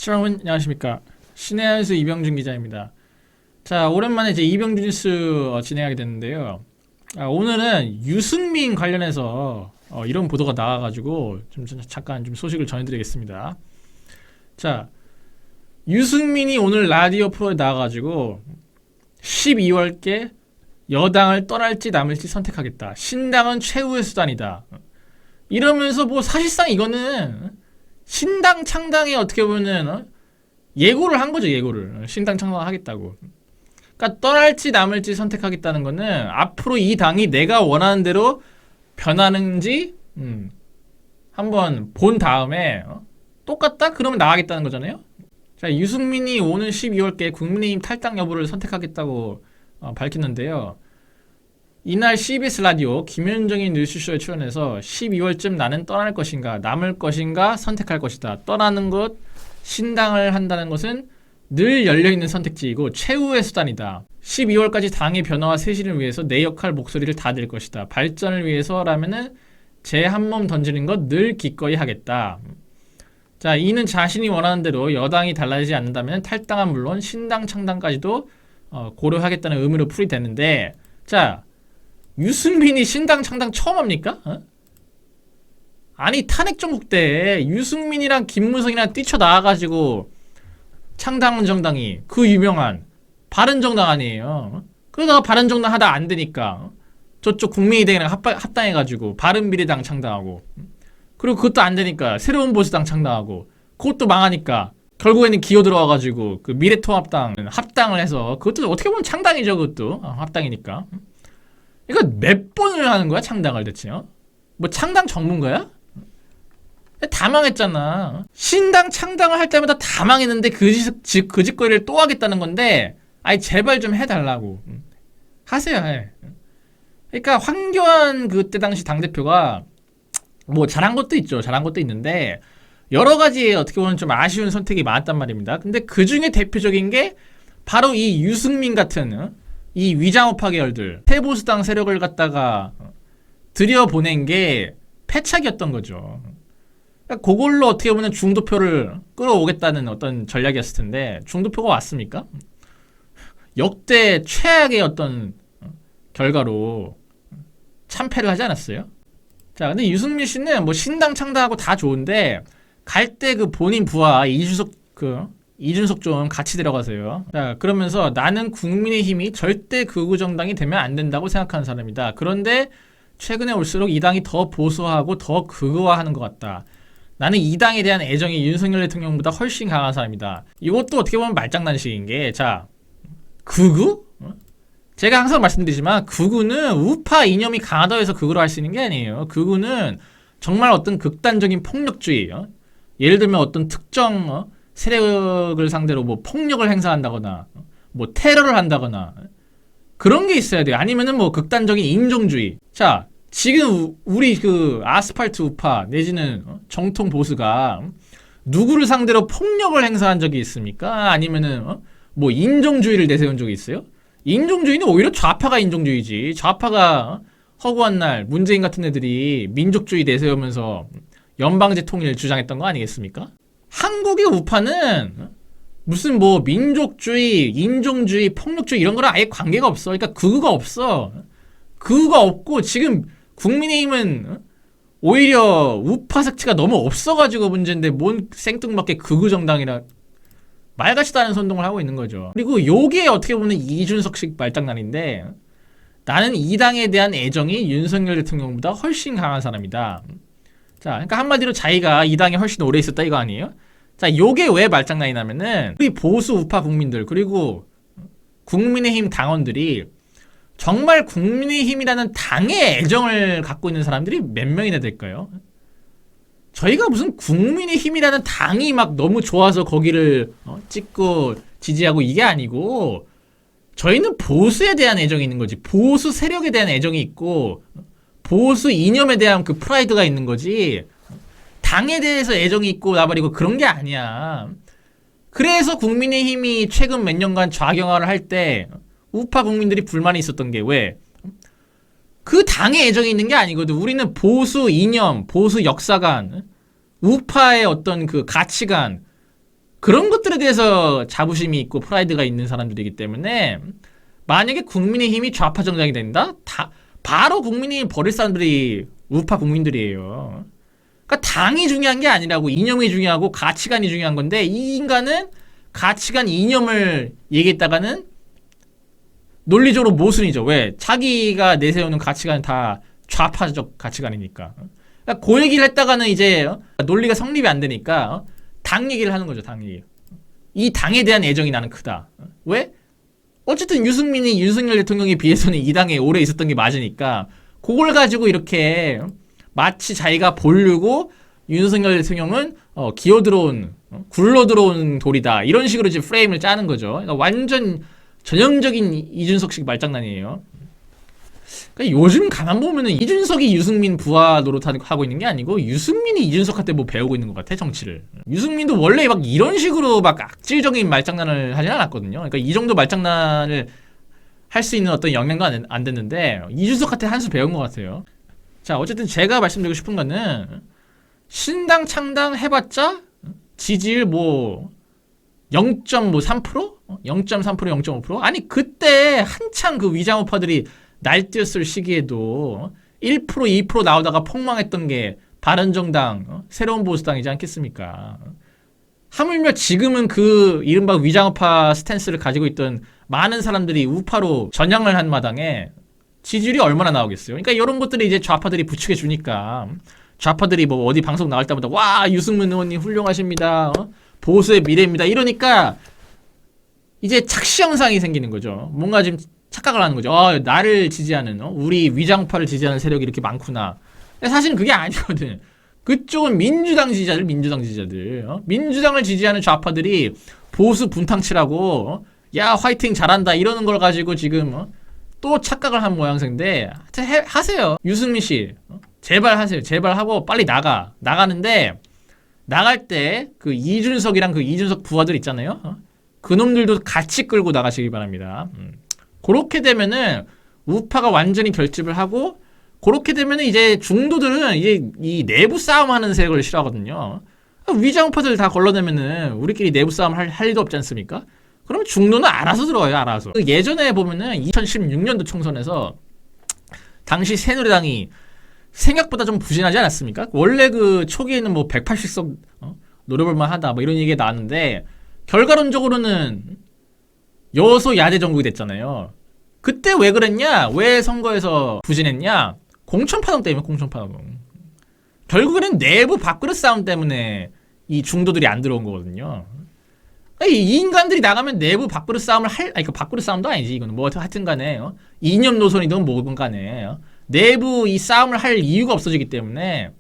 여러분 안녕하십니까. 신의 한수 이병준 기자입니다. 자, 오랜만에 이제 이병준 뉴스 진행하게 됐는데요. 오늘은 유승민 관련해서 이런 보도가 나와가지고 잠깐 소식을 전해드리겠습니다. 자, 유승민이 오늘 라디오 프로에 나와가지고 12월께 여당을 떠날지 남을지 선택하겠다. 신당은 최후의 수단이다. 이러면서 뭐 사실상 이거는 신당 창당에 어떻게 보면 예고를 한 거죠. 예고를. 신당 창당하겠다고. 그러니까 떠날지 남을지 선택하겠다는 거는 앞으로 이 당이 내가 원하는 대로 변하는지 한번 본 다음에 똑같다? 그러면 나가겠다는 거잖아요. 자, 유승민이 오는 12월께 국민의힘 탈당 여부를 선택하겠다고 밝혔는데요. 이날 CBS 라디오 김현정의 뉴스쇼에 출연해서 12월쯤 나는 떠날 것인가 남을 것인가 선택할 것이다. 떠나는 것, 신당을 한다는 것은 늘 열려있는 선택지이고 최후의 수단이다. 12월까지 당의 변화와 쇄신을 위해서 내 역할 목소리를 다낼 것이다. 발전을 위해서라면은 제 한 몸 던지는 것 늘 기꺼이 하겠다. 자, 이는 자신이 원하는 대로 여당이 달라지지 않는다면 탈당은 물론 신당 창당까지도 고려하겠다는 의미로 풀이됐는데, 자, 유승민이 신당 창당 처음 합니까? 아니, 탄핵정국 때 유승민이랑 김무성이랑 뛰쳐나와가지고 창당 정당이 그 유명한 바른정당 아니에요. 그러다가 바른정당 하다 안 되니까 저쪽 국민의당이랑 합당해가지고 바른미래당 창당하고, 그리고 그것도 안 되니까 새로운 보수당 창당하고, 그것도 망하니까 결국에는 기어 들어와가지고 그 미래통합당 합당을 해서, 그것도 어떻게 보면 창당이죠. 그것도 합당이니까. 이거 몇 번을 하는 거야 창당을 대체? 뭐 창당 전문가야? 다 망했잖아. 신당 창당을 할 때마다 다 망했는데 그 짓거리를 또 하겠다는 건데, 아이 제발 좀 해달라고. 하세요. 해. 그러니까 황교안 그때 당시 당대표가 뭐 잘한 것도 있죠. 잘한 것도 있는데 여러 가지 어떻게 보면 좀 아쉬운 선택이 많았단 말입니다. 근데 그 중에 대표적인 게 바로 이 유승민 같은 이 위장우파 계열들, 태보수당 세력을 갖다가 들여보낸 게 패착이었던 거죠. 그러니까 그걸로 어떻게 보면 중도표를 끌어오겠다는 어떤 전략이었을 텐데 중도표가 왔습니까? 역대 최악의 어떤 결과로 참패를 하지 않았어요? 자, 근데 유승민 씨는 뭐 신당 창당하고 다 좋은데 갈 때 그 본인 부하 이준석 좀 같이 데려가세요. 자, 그러면서 나는 국민의힘이 절대 극우 정당이 되면 안 된다고 생각하는 사람이다. 그런데 최근에 올수록 이 당이 더 보수화하고 더 극우화하는 것 같다. 나는 이 당에 대한 애정이 윤석열 대통령보다 훨씬 강한 사람이다. 이것도 어떻게 보면 말장난식인 게, 자, 극우? 제가 항상 말씀드리지만 극우는 우파 이념이 강하다고 해서 극우로 할 수 있는 게 아니에요. 극우는 정말 어떤 극단적인 폭력주의, 예를 들면 어떤 특정 세력을 상대로 뭐 폭력을 행사한다거나 뭐 테러를 한다거나 그런 게 있어야 돼요. 아니면은 뭐 극단적인 인종주의. 자, 지금 우리 그 아스팔트 우파 내지는 정통 보수가 누구를 상대로 폭력을 행사한 적이 있습니까? 아니면은 뭐 인종주의를 내세운 적이 있어요? 인종주의는 오히려 좌파가 인종주의지. 좌파가 허구한 날 문재인 같은 애들이 민족주의 내세우면서 연방제 통일 주장했던 거 아니겠습니까? 한국의 우파는 무슨 뭐 민족주의, 인종주의, 폭력주의 이런 거랑 아예 관계가 없어. 그러니까 극우가 없어. 극우가 없고 지금 국민의힘은 오히려 우파 색채가 너무 없어가지고 문제인데 뭔 생뚱맞게 극우 정당이라 말같지도 않은 선동을 하고 있는 거죠. 그리고 요게 어떻게 보면 이준석식 말장난인데, 나는 이 당에 대한 애정이 윤석열 대통령보다 훨씬 강한 사람이다. 자, 그러니까 한마디로 자기가 이 당에 훨씬 오래 있었다 이거 아니에요? 자, 요게 왜 말장난이냐면은 우리 보수 우파 국민들 그리고 국민의힘 당원들이 정말 국민의힘이라는 당의 애정을 갖고 있는 사람들이 몇 명이나 될까요? 저희가 무슨 국민의힘이라는 당이 막 너무 좋아서 거기를 찍고 지지하고 이게 아니고, 저희는 보수에 대한 애정이 있는 거지. 보수 세력에 대한 애정이 있고 보수 이념에 대한 그 프라이드가 있는 거지, 당에 대해서 애정이 있고 나발이고 그런 게 아니야. 그래서 국민의힘이 최근 몇 년간 좌경화를 할 때 우파 국민들이 불만이 있었던 게 왜? 그 당에 애정이 있는 게 아니거든. 우리는 보수 이념, 보수 역사관, 우파의 어떤 그 가치관, 그런 것들에 대해서 자부심이 있고 프라이드가 있는 사람들이기 때문에 만약에 국민의힘이 좌파 정당이 된다? 바로 국민의힘 버릴 사람들이 우파 국민들이에요. 그러니까 당이 중요한 게 아니라고, 이념이 중요하고 가치관이 중요한 건데, 이 인간은 가치관, 이념을 얘기했다가는 논리적으로 모순이죠. 왜? 자기가 내세우는 가치관은 다 좌파적 가치관이니까. 그러니까 그 얘기를 했다가는 이제 논리가 성립이 안 되니까 당 얘기를 하는 거죠. 당 얘기. 이 당에 대한 애정이 나는 크다. 왜? 어쨌든 유승민이 윤석열 대통령에 비해서는 이 당에 오래 있었던 게 맞으니까 그걸 가지고 이렇게 마치 자기가 보려고 윤석열 대통령은 기어들어온 굴러 들어온 돌이다, 이런 식으로 이제 프레임을 짜는 거죠. 그러니까 완전 전형적인 이준석식 말장난이에요. 그러니까 요즘 가만 보면은 이준석이 유승민 부하 노릇하고 있는 게 아니고 유승민이 이준석한테 뭐 배우고 있는 것 같아, 정치를. 유승민도 원래 막 이런 식으로 막 악질적인 말장난을 하진 않았거든요. 그러니까 이 정도 말장난을 할 수 있는 어떤 역량도 안 됐는데 이준석한테 한 수 배운 것 같아요. 자, 어쨌든 제가 말씀드리고 싶은 거는 신당 창당 해봤자 지지율 뭐 0.3%? 0.3%, 0.5%? 아니 그때 한창 그 위장우파들이 날뛰었을 시기에도 1%, 2% 나오다가 폭망했던 게 바른정당, 새로운 보수당이지 않겠습니까? 하물며 지금은 그 이른바 위장우파 스탠스를 가지고 있던 많은 사람들이 우파로 전향을 한 마당에 지지율이 얼마나 나오겠어요? 그러니까 이런 것들이 이제 좌파들이 부추겨 주니까 좌파들이 뭐 어디 방송 나올 때마다 와, 유승민 의원님 훌륭하십니다. 보수의 미래입니다. 이러니까 이제 착시 현상이 생기는 거죠. 뭔가 지금 착각을 하는 거죠. 나를 지지하는, 우리 위장파를 지지하는 세력이 이렇게 많구나. 근데 사실은 그게 아니거든. 그쪽은 민주당 지지자들. 민주당을 지지하는 좌파들이 보수 분탕치라고 야, 화이팅 잘한다 이러는 걸 가지고 지금 또 착각을 한 모양새인데, 하세요. 유승민 씨, 제발 하세요. 제발 하고 빨리 나가는데, 나갈 때 그 이준석이랑 그 이준석 부하들 있잖아요. 그 놈들도 같이 끌고 나가시기 바랍니다. 그렇게 되면은 우파가 완전히 결집을 하고, 그렇게 되면은 이제 중도들은 이제 이 내부 싸움하는 세력을 싫어하거든요. 위장우파들 다 걸러내면은 우리끼리 내부 싸움 할 일도 없지 않습니까? 그러면 중도는 알아서 들어와요, 알아서. 예전에 보면은 2016년도 총선에서 당시 새누리당이 생각보다 좀 부진하지 않았습니까? 원래 그 초기에는 뭐 180석 노려볼만 하다 뭐 이런 얘기가 나왔는데, 결과론적으로는 여소야대 정국이 됐잖아요. 그때 왜 그랬냐? 왜 선거에서 부진했냐? 공천파동 때문에, 공천파동. 결국에는 내부 밥그릇 싸움 때문에 이 중도들이 안 들어온 거거든요. 이 인간들이 나가면 내부 밥그릇 싸움을 아니, 그 밥그릇 싸움도 아니지. 이거는 뭐 하여튼 간에, 이념 노선이든 뭐든 간에, 내부 이 싸움을 할 이유가 없어지기 때문에,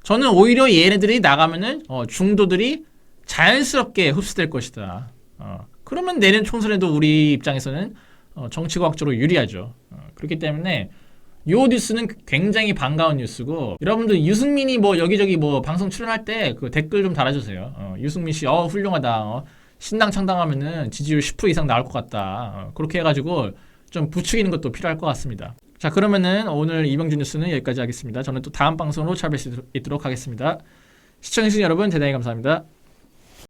저는 오히려 얘네들이 나가면은, 중도들이 자연스럽게 흡수될 것이다. 그러면 내년 총선에도 우리 입장에서는, 정치과학적으로 유리하죠. 그렇기 때문에, 요 뉴스는 굉장히 반가운 뉴스고, 여러분들 유승민이 뭐 여기저기 뭐 방송 출연할 때 그 댓글 좀 달아주세요. 유승민 씨, 훌륭하다. 신당 창당하면은 지지율 10% 이상 나올 것 같다. 그렇게 해가지고 좀 부추기는 것도 필요할 것 같습니다. 자, 그러면은 오늘 이병준 뉴스는 여기까지 하겠습니다. 저는 또 다음 방송으로 찾아뵐 수 있도록 하겠습니다. 시청해주신 여러분 대단히 감사합니다.